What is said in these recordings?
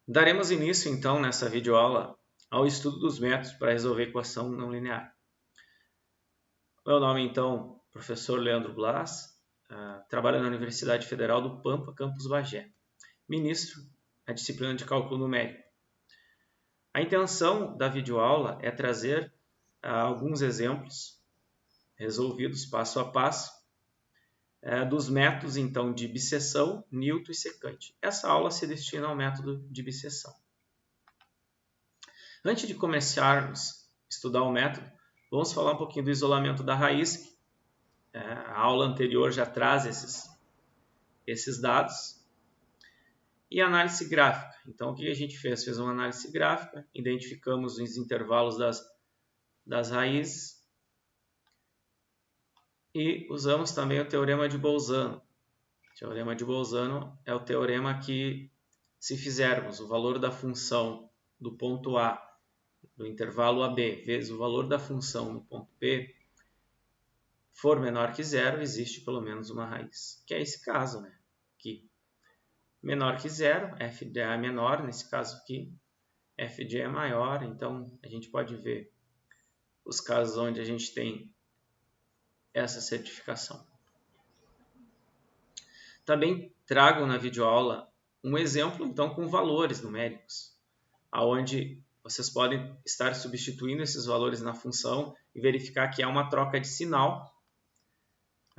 Daremos início, então, nessa videoaula, ao estudo dos métodos para resolver equação não linear. Meu nome, então, professor Leandro Blas, trabalho na Universidade Federal do Pampa, campus Bagé, ministro na disciplina de cálculo numérico. A intenção da videoaula é trazer alguns exemplos resolvidos passo a passo dos métodos, então, de bisseção, Newton e secante. Essa aula se destina ao método de bisseção. Antes de começarmos a estudar o método, vamos falar um pouquinho do isolamento da raiz. A aula anterior já traz esses dados. E análise gráfica. Então, o que a gente fez? Fez uma análise gráfica, identificamos os intervalos das raízes e usamos também o teorema de Bolzano. O teorema de Bolzano é o teorema que, se fizermos o valor da função do ponto A do intervalo AB vezes o valor da função no ponto B for menor que zero, existe pelo menos uma raiz. Que é esse caso, né? Que menor que zero, f de A é menor, nesse caso aqui, f de A é maior, então a gente pode ver os casos onde a gente tem essa certificação. Também trago na videoaula um exemplo, então, com valores numéricos, onde vocês podem estar substituindo esses valores na função e verificar que há uma troca de sinal.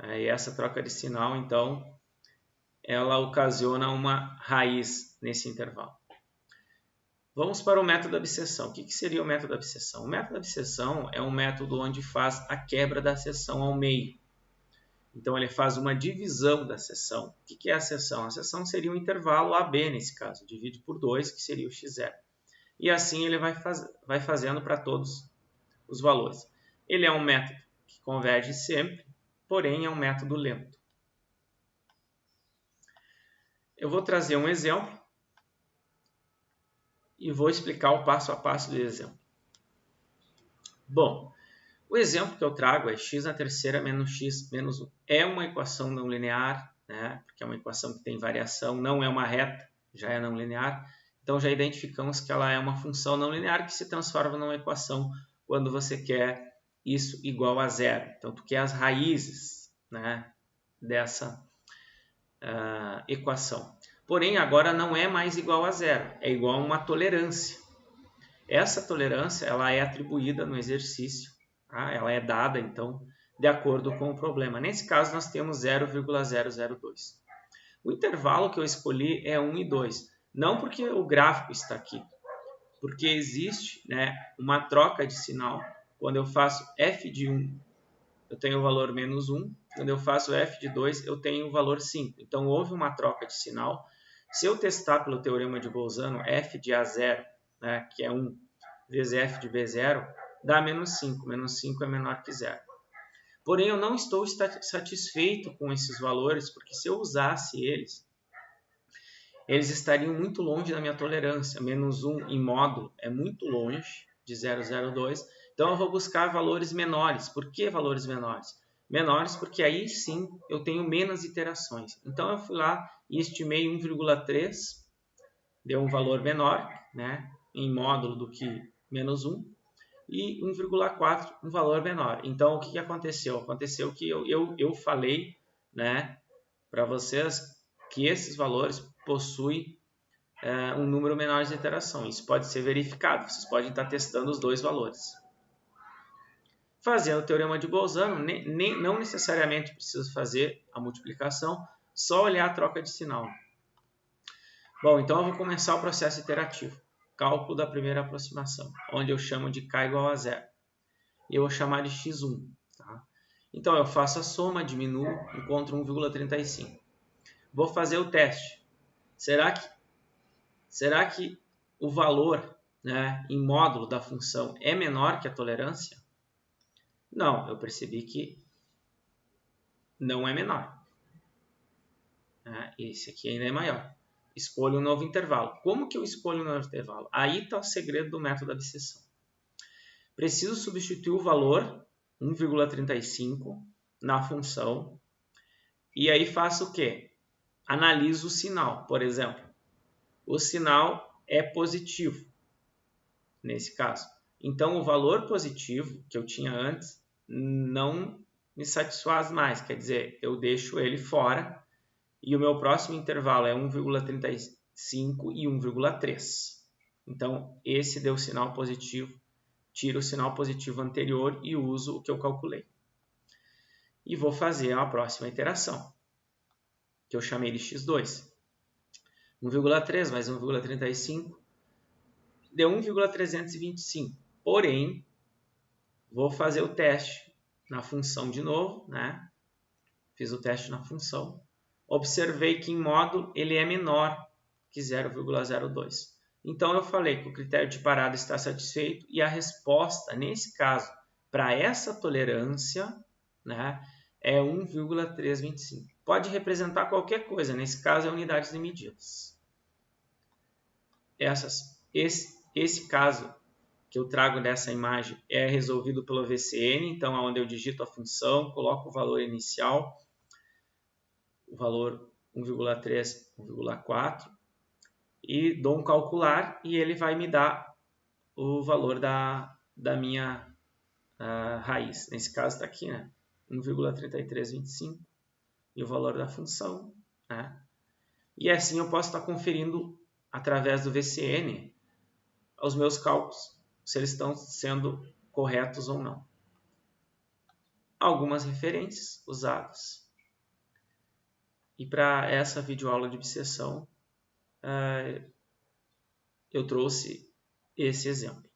E essa troca de sinal, então, ela ocasiona uma raiz nesse intervalo. Vamos para o método da bisseção. O que seria o método da bisseção? O método da bisseção é um método onde faz a quebra da seção ao meio. Então, ele faz uma divisão da seção. O que é a seção? A seção seria um intervalo AB, nesse caso. Divide por 2, que seria o x0. E assim ele vai fazendo para todos os valores. Ele é um método que converge sempre, porém é um método lento. Eu vou trazer um exemplo e vou explicar o passo a passo do exemplo. Bom, o exemplo que eu trago é x na terceira menos x menos 1. É uma equação não linear, né? Porque é uma equação que tem variação, não é uma reta, já é não linear. Então já identificamos que ela é uma função não linear que se transforma numa equação quando você quer isso igual a zero. Então tu quer as raízes, né, dessa equação. Porém, agora não é mais igual a zero, é igual a uma tolerância. Essa tolerância ela é atribuída no exercício, tá? Ela é dada, então, de acordo com o problema. Nesse caso, nós temos 0,002. O intervalo que eu escolhi é 1 e 2. Não porque o gráfico está aqui, porque existe, né, uma troca de sinal. Quando eu faço f de 1, eu tenho o valor menos 1. Quando eu faço f de 2, eu tenho o valor 5. Então, houve uma troca de sinal. Se eu testar pelo teorema de Bolzano, f de A0, né, que é 1 vezes f de B0, dá menos 5. Menos 5 é menor que 0. Porém, eu não estou satisfeito com esses valores, porque se eu usasse eles estariam muito longe da minha tolerância. Menos 1 em módulo é muito longe de 0,02. Então, eu vou buscar valores menores. Por que valores menores? Menores porque aí sim eu tenho menos iterações. Então, eu fui lá e estimei 1,3, deu um valor menor, né, em módulo do que menos 1, e 1,4, um valor menor. Então, o que aconteceu? Aconteceu que eu falei, né, para vocês que esses valores possuem um número menor de iteração. Isso pode ser verificado, vocês podem estar testando os dois valores. Fazendo o teorema de Bolzano, não necessariamente precisa fazer a multiplicação, só olhar a troca de sinal. Bom, então eu vou começar o processo iterativo. Cálculo da primeira aproximação, onde eu chamo de k igual a zero. E eu vou chamar de x1. Tá? Então eu faço a soma, diminuo, encontro 1,35. Vou fazer o teste. Será que o valor, né, em módulo da função é menor que a tolerância? Não, eu percebi que não é menor. Esse aqui ainda é maior. Escolho um novo intervalo. Como que eu escolho um novo intervalo? Aí está o segredo do método da bisseção. Preciso substituir o valor 1,35 na função e aí faço o quê? Analiso o sinal. Por exemplo, o sinal é positivo, nesse caso. Então, o valor positivo que eu tinha antes não me satisfaz mais, quer dizer, eu deixo ele fora e o meu próximo intervalo é 1,35 e 1,3. Então, esse deu sinal positivo, tiro o sinal positivo anterior e uso o que eu calculei. E vou fazer a próxima iteração, que eu chamei de x2. 1,3 mais 1,35 deu 1,325. Porém, vou fazer o teste na função de novo, né? Fiz o teste na função. Observei que em módulo ele é menor que 0,02. Então, eu falei que o critério de parada está satisfeito e a resposta, nesse caso, para essa tolerância, né, é 1,325. Pode representar qualquer coisa, nesse caso é unidades de medidas. Esse caso que eu trago dessa imagem é resolvido pelo VCN, então é onde eu digito a função, coloco o valor inicial, o valor 1,3, 1,4, e dou um calcular e ele vai me dar o valor da minha raiz. Nesse caso está aqui, né? 1,3325 e o valor da função, né? E assim eu posso estar conferindo através do VCN os meus cálculos, se eles estão sendo corretos ou não. Algumas referências usadas. E para essa videoaula de obsessão, eu trouxe esse exemplo.